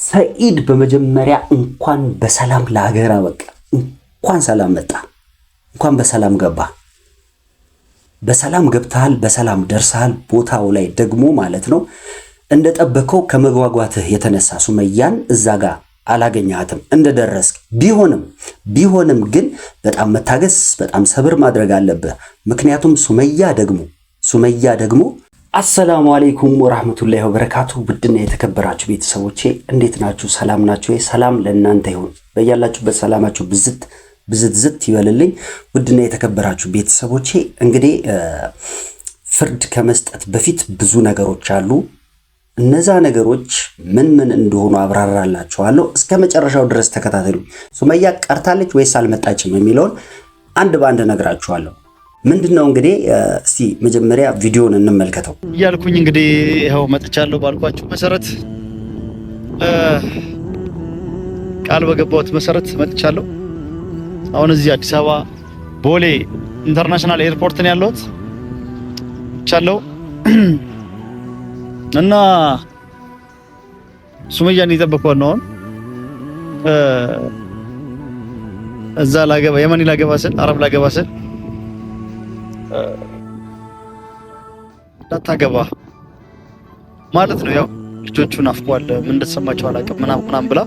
ሰኢድ በመጀመሪያ እንኳን በሰላም ለሀገር አበቃ። እንኳን ሰላም መጣ፣ እንኳን በሰላም ገባ። በሰላም ገብተሃል፣ በሰላም ደርሰሃል። ቦታው ላይ ደግሞ ማለት ነው እንደጠበቀው ከመጓጓትህ የተነሳ ሱመያን እዛ ጋር አላገኛትም እንደደረስክ። ቢሆንም ግን በጣም መታገስ፣ በጣም ሰብር ማድረግ አለብህ። ምክንያቱም ሱመያ ደግሞ አሰላሙ አለይኩም ወራህመቱላሂ ወበረካቱ። ውድና የተከበራችሁ ቤተሰቦቼ እንዴት ናችሁ? ሰላም ናችሁ? ሰላም ለእናንተ ይሁን። በያላችሁበት ሰላማችሁ ብዝት ይበልልኝ። ውድና የተከበራችሁ ቤተሰቦቼ እንግዲህ ፍርድ ከመስጠት በፊት ብዙ ነገሮች አሉ። እነዛ ነገሮች ምን እንደሆኑ አብራራላችኋለሁ። እስከ መጨረሻው ድረስ ተከታተሉ። ሱመያ ቀርታለች ወይስ አልመጣችም የሚለውን አንድ ባንድ ነግራችኋለሁ። ምንድነው እንግዲህ እስቲ መጀመሪያ ቪዲዮን እንመልከተው እያልኩኝ እንግዲህ ይሄው መጥቻለሁ። ባልኳችሁ መሰረት ቃል በገባሁት መሰረት መጥቻለሁ። አሁን እዚህ አዲስ አበባ ቦሌ ኢንተርናሽናል ኤርፖርት ነው ያለሁት ቻለው እና ሱመያን እየጠበቅኳት ነው። እዛ ላገባ የመን ላገባ ስል አረብ ላገባ ስል እንዳታገባ ማለት ነው። ያው ልጆቹን አፍቋል። ምን እንደተሰማቸው አላውቅም ምናምን ብላ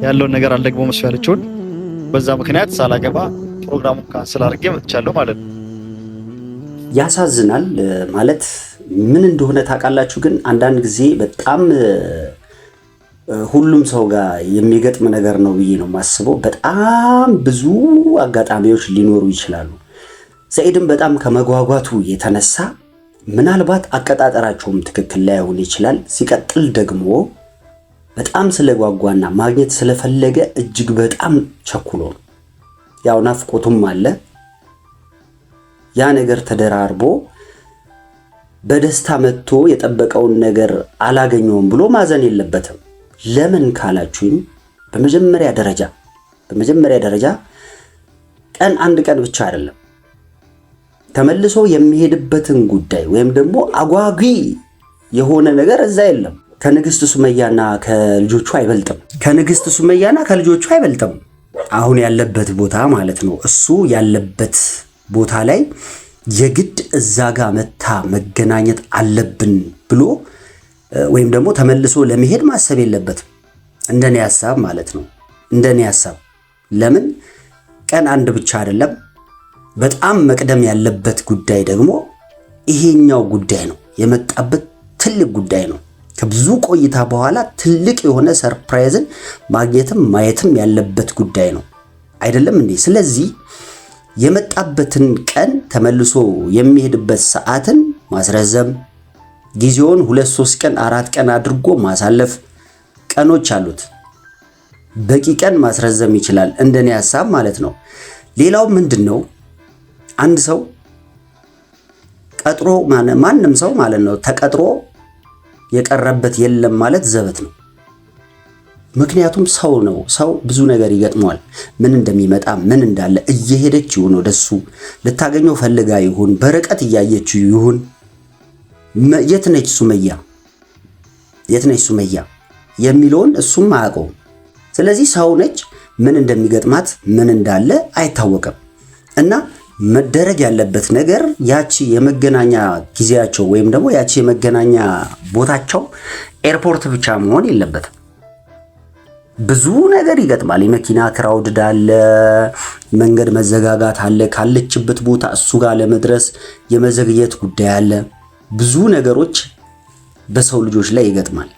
ያለውን ነገር አልደግሞ መስሎ ያለችውን በዛ ምክንያት ሳላገባ ፕሮግራሙን ካንሰል አድርጌ መጥቻለሁ ማለት ነው። ያሳዝናል። ማለት ምን እንደሆነ ታውቃላችሁ? ግን አንዳንድ ጊዜ በጣም ሁሉም ሰው ጋር የሚገጥም ነገር ነው ብዬ ነው የማስበው። በጣም ብዙ አጋጣሚዎች ሊኖሩ ይችላሉ። ሰኢድም በጣም ከመጓጓቱ የተነሳ ምናልባት አቀጣጠራቸውም ትክክል ላይሆን ይችላል። ሲቀጥል ደግሞ በጣም ስለጓጓና ማግኘት ስለፈለገ እጅግ በጣም ቸኩሎ ነው። ያው ናፍቆቱም አለ። ያ ነገር ተደራርቦ በደስታ መጥቶ የጠበቀውን ነገር አላገኘውም ብሎ ማዘን የለበትም። ለምን ካላችሁኝ በመጀመሪያ ደረጃ ቀን አንድ ቀን ብቻ አይደለም ተመልሶ የሚሄድበትን ጉዳይ ወይም ደግሞ አጓጊ የሆነ ነገር እዛ የለም። ከንግስት ሱመያና ከልጆቹ አይበልጥም። አሁን ያለበት ቦታ ማለት ነው። እሱ ያለበት ቦታ ላይ የግድ እዛ ጋር መታ መገናኘት አለብን ብሎ ወይም ደግሞ ተመልሶ ለመሄድ ማሰብ የለበትም። እንደኔ ሐሳብ ማለት ነው። እንደኔ ሐሳብ ለምን ቀን አንድ ብቻ አይደለም። በጣም መቅደም ያለበት ጉዳይ ደግሞ ይሄኛው ጉዳይ ነው። የመጣበት ትልቅ ጉዳይ ነው። ከብዙ ቆይታ በኋላ ትልቅ የሆነ ሰርፕራይዝን ማግኘትም ማየትም ያለበት ጉዳይ ነው አይደለም እንዴ? ስለዚህ የመጣበትን ቀን ተመልሶ የሚሄድበት ሰዓትን ማስረዘም፣ ጊዜውን 2-3 ቀን 4 ቀን አድርጎ ማሳለፍ ቀኖች አሉት። በቂ ቀን ማስረዘም ይችላል እንደኔ ሐሳብ ማለት ነው። ሌላው ምንድነው? አንድ ሰው ቀጥሮ ማንም ሰው ማለት ነው ተቀጥሮ የቀረበት የለም ማለት ዘበት ነው። ምክንያቱም ሰው ነው። ሰው ብዙ ነገር ይገጥመዋል። ምን እንደሚመጣ ምን እንዳለ እየሄደች ይሁን ወደሱ ልታገኘው ፈልጋ ይሁን በርቀት እያየችው ይሁን የት ነች ሱመያ የሚለውን እሱም አያውቀውም። ስለዚህ ሰው ነች። ምን እንደሚገጥማት ምን እንዳለ አይታወቅም። እና መደረግ ያለበት ነገር ያቺ የመገናኛ ጊዜያቸው ወይም ደግሞ ያቺ የመገናኛ ቦታቸው ኤርፖርት ብቻ መሆን የለበትም። ብዙ ነገር ይገጥማል። የመኪና ክራውድ አለ፣ መንገድ መዘጋጋት አለ፣ ካለችበት ቦታ እሱ ጋር ለመድረስ የመዘግየት ጉዳይ አለ። ብዙ ነገሮች በሰው ልጆች ላይ ይገጥማል።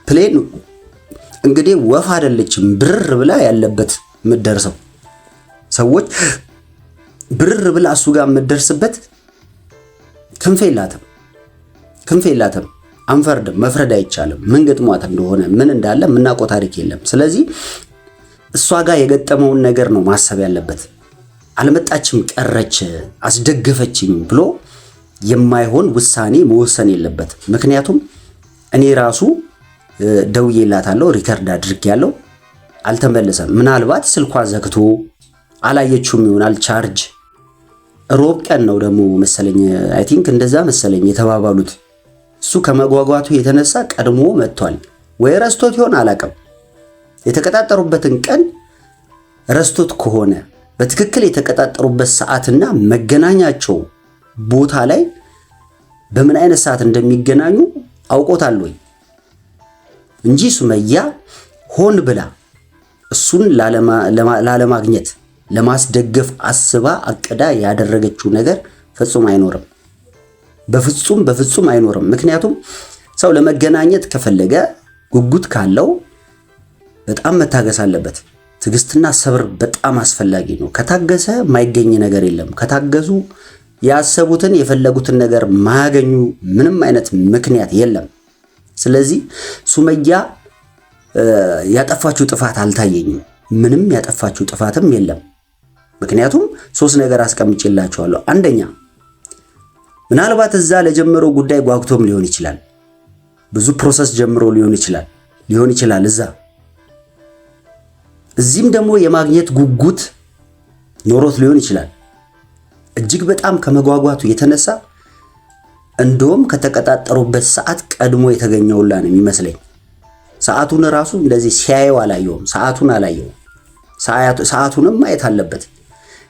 ፕሌን እንግዲህ ወፍ አይደለችም ብርር ብላ ያለበት የምትደርሰው። ሰዎች ብርር ብላ እሱ ጋር የምትደርስበት ክንፍ የላትም። አንፈርድም፣ መፍረድ አይቻልም። ምን ገጥሟት እንደሆነ ምን እንዳለ የምናውቀው ታሪክ የለም። ስለዚህ እሷ ጋር የገጠመውን ነገር ነው ማሰብ ያለበት። አልመጣችም፣ ቀረች፣ አስደገፈችኝ ብሎ የማይሆን ውሳኔ መወሰን የለበት። ምክንያቱም እኔ ራሱ ደውዬላታለሁ፣ ሪከርድ አድርጌያለሁ፣ አልተመለሰም። ምናልባት ስልኳ ዘግቶ አላየችውም ይሆናል። ቻርጅ ሮብ ቀን ነው ደግሞ መሰለኝ፣ አይ ቲንክ እንደዛ መሰለኝ የተባባሉት። እሱ ከመጓጓቱ የተነሳ ቀድሞ መጥቷል ወይ ረስቶት ይሆን አላውቅም። የተቀጣጠሩበትን ቀን ረስቶት ከሆነ በትክክል የተቀጣጠሩበት ሰዓትና መገናኛቸው ቦታ ላይ በምን አይነት ሰዓት እንደሚገናኙ አውቆታል ወይ እንጂ ሱመያ ሆን ብላ እሱን ላለማግኘት ለማስደገፍ አስባ አቅዳ ያደረገችው ነገር ፍጹም አይኖርም። በፍጹም አይኖርም። ምክንያቱም ሰው ለመገናኘት ከፈለገ ጉጉት ካለው በጣም መታገስ አለበት። ትዕግስትና ሰብር በጣም አስፈላጊ ነው። ከታገሰ ማይገኝ ነገር የለም። ከታገሱ ያሰቡትን የፈለጉትን ነገር ማያገኙ ምንም አይነት ምክንያት የለም። ስለዚህ ሱመያ ያጠፋችው ጥፋት አልታየኝም። ምንም ያጠፋችው ጥፋትም የለም። ምክንያቱም 3 ነገር አስቀምጬላችኋለሁ። አንደኛ ምናልባት እዛ ለጀመረው ጉዳይ ጓጉቶም ሊሆን ይችላል። ብዙ ፕሮሰስ ጀምሮ ሊሆን ይችላል እዚህም ደግሞ የማግኘት ጉጉት ኖሮት ሊሆን ይችላል። እጅግ በጣም ከመጓጓቱ የተነሳ እንደውም ከተቀጣጠሩበት ሰዓት ቀድሞ የተገኘውላ ነው የሚመስለኝ። ሰዓቱን ራሱ እንደዚህ ሲያየው አላየውም። ሰዓቱንም ማየት አለበት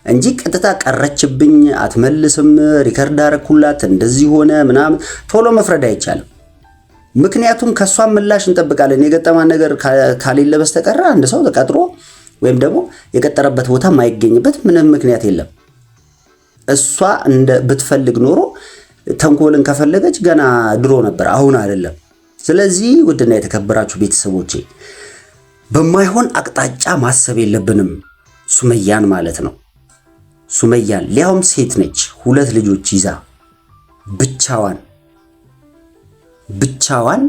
እንጂ ቀጥታ ቀረችብኝ አትመልስም፣ ሪከርድ አረኩላት እንደዚህ ሆነ ምናምን ቶሎ መፍረድ አይቻልም። ምክንያቱም ከሷ ምላሽ እንጠብቃለን። የገጠማን ነገር ካሌለ በስተቀር አንድ ሰው ተቀጥሮ ወይም ደግሞ የቀጠረበት ቦታ ማይገኝበት ምንም ምክንያት የለም። እሷ ብትፈልግ ኖሮ ተንኮልን ከፈለገች ገና ድሮ ነበር፣ አሁን አይደለም። ስለዚህ ውድና የተከበራችሁ ቤተሰቦቼ በማይሆን አቅጣጫ ማሰብ የለብንም። ሱመያን ማለት ነው። ሱመያን ሊያውም ሴት ነች፣ 2 ልጆች ይዛ ብቻዋን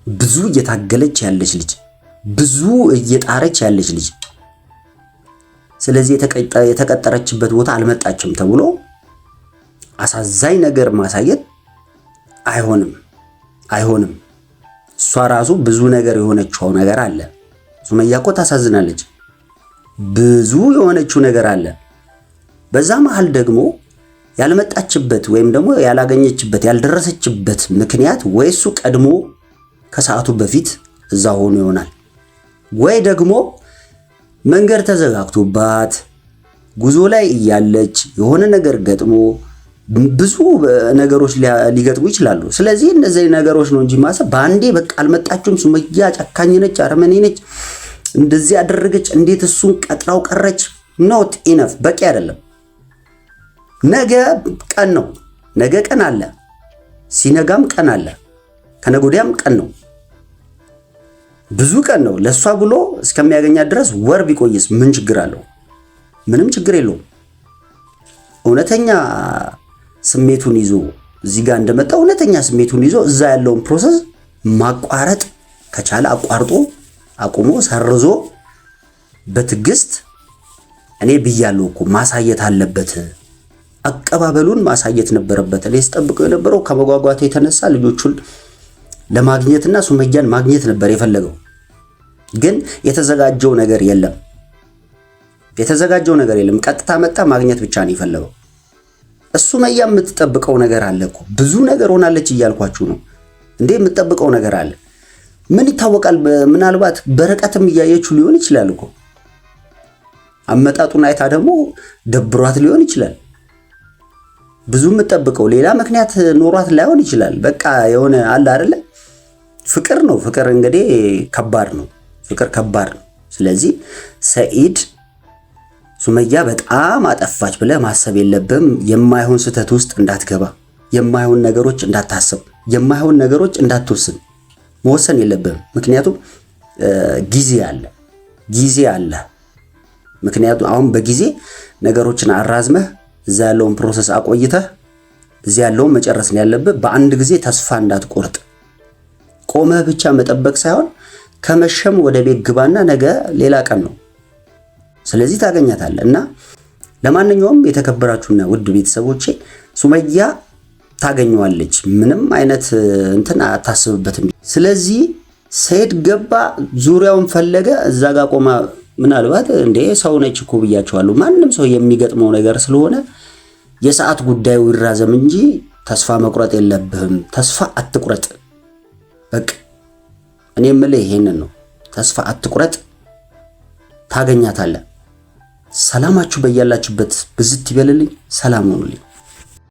ብዙ እየታገለች ያለች ልጅ፣ ብዙ እየጣረች ያለች ልጅ። ስለዚህ የተቀጠረችበት ቦታ አልመጣችም ተብሎ አሳዛኝ ነገር ማሳየት አይሆንም። እሷ ራሱ ብዙ ነገር የሆነችው ነገር አለ። ሱመያ እኮ ታሳዝናለች። ብዙ የሆነችው ነገር አለ። በዛ መሃል ደግሞ ያልመጣችበት ወይም ደግሞ ያላገኘችበት ያልደረሰችበት ምክንያት ወይ እሱ ቀድሞ ከሰዓቱ በፊት እዛ ሆኖ ይሆናል፣ ወይ ደግሞ መንገድ ተዘጋግቶባት ጉዞ ላይ እያለች የሆነ ነገር ገጥሞ ብዙ ነገሮች ሊገጥሙ ይችላሉ። ስለዚህ እነዚህ ነገሮች ነው እንጂ ማሰብ በአንዴ በቃ አልመጣችም፣ ሱመያ ጨካኝ ነች፣ አረመኔ ነች፣ እንደዚህ ያደረገች፣ እንዴት እሱን ቀጥራው ቀረች፣ ኖት ኢነፍ በቂ አይደለም። ነገ ቀን ነው። ነገ ቀን አለ፣ ሲነጋም ቀን አለ፣ ከነገ ወዲያም ቀን ነው። ብዙ ቀን ነው። ለሷ ብሎ እስከሚያገኛት ድረስ ወር ቢቆይስ ምን ችግር አለው? ምንም ችግር የለውም። እውነተኛ ስሜቱን ይዞ እዚህ ጋር እንደመጣ እውነተኛ ስሜቱን ይዞ እዛ ያለውን ፕሮሰስ ማቋረጥ ከቻለ አቋርጦ አቁሞ ሰርዞ በትዕግስት እኔ ብያለሁ እኮ ማሳየት አለበት። አቀባበሉን ማሳየት ነበረበት። እኔ ስጠብቀው የነበረው ከመጓጓቱ የተነሳ ልጆቹን ለማግኘትና ሱመያን ማግኘት ነበር የፈለገው። ግን የተዘጋጀው ነገር የለም። ቀጥታ መጣ ማግኘት ብቻ ነው የፈለገው። ሱመያ የምትጠብቀው ነገር አለ እኮ። ብዙ ነገር ሆናለች እያልኳችሁ ነው እንዴ። የምትጠብቀው ነገር አለ። ምን ይታወቃል? ምናልባት በርቀትም እያየችው ሊሆን ይችላል እኮ። አመጣጡን አይታ ደግሞ ደብሯት ሊሆን ይችላል። ብዙ የምትጠብቀው ሌላ ምክንያት ኖሯት ላይሆን ይችላል። በቃ የሆነ አለ አይደለ? ፍቅር ነው። ፍቅር እንግዲህ ከባድ ነው። ስለዚህ ሰኢድ ሱመያ በጣም አጠፋች ብለህ ማሰብ የለብም። የማይሆን ስህተት ውስጥ እንዳትገባ፣ የማይሆን ነገሮች እንዳታስብ፣ የማይሆን ነገሮች እንዳትወስን መወሰን የለብም። ምክንያቱም ጊዜ አለ። ምክንያቱም አሁን በጊዜ ነገሮችን አራዝመህ እዛ ያለውን ፕሮሰስ አቆይተህ እዚህ ያለውን መጨረስ ነው ያለብህ። በአንድ ጊዜ ተስፋ እንዳትቆርጥ። ቆመህ ብቻ መጠበቅ ሳይሆን ከመሸም ወደ ቤት ግባና ነገ ሌላ ቀን ነው። ስለዚህ ታገኛታለህ። እና ለማንኛውም የተከበራችሁና ውድ ቤተሰቦቼ ሱመያ ታገኘዋለች። ምንም አይነት እንትን አታስብበትም። ስለዚህ ሰኢድ ገባ፣ ዙሪያውን ፈለገ፣ እዛ ጋር ቆማ ምናልባት እንዴ ሰው ነች እኮ ብያቸዋለሁ። ማንም ሰው የሚገጥመው ነገር ስለሆነ የሰዓት ጉዳዩ ይራዘም እንጂ ተስፋ መቁረጥ የለብህም። ተስፋ አትቁረጥ። በቃ እኔ የምልህ ይሄንን ነው። ተስፋ አትቁረጥ፣ ታገኛታለህ። ሰላማችሁ በያላችሁበት ብዝት ይበልልኝ። ሰላም ሁኑልኝ።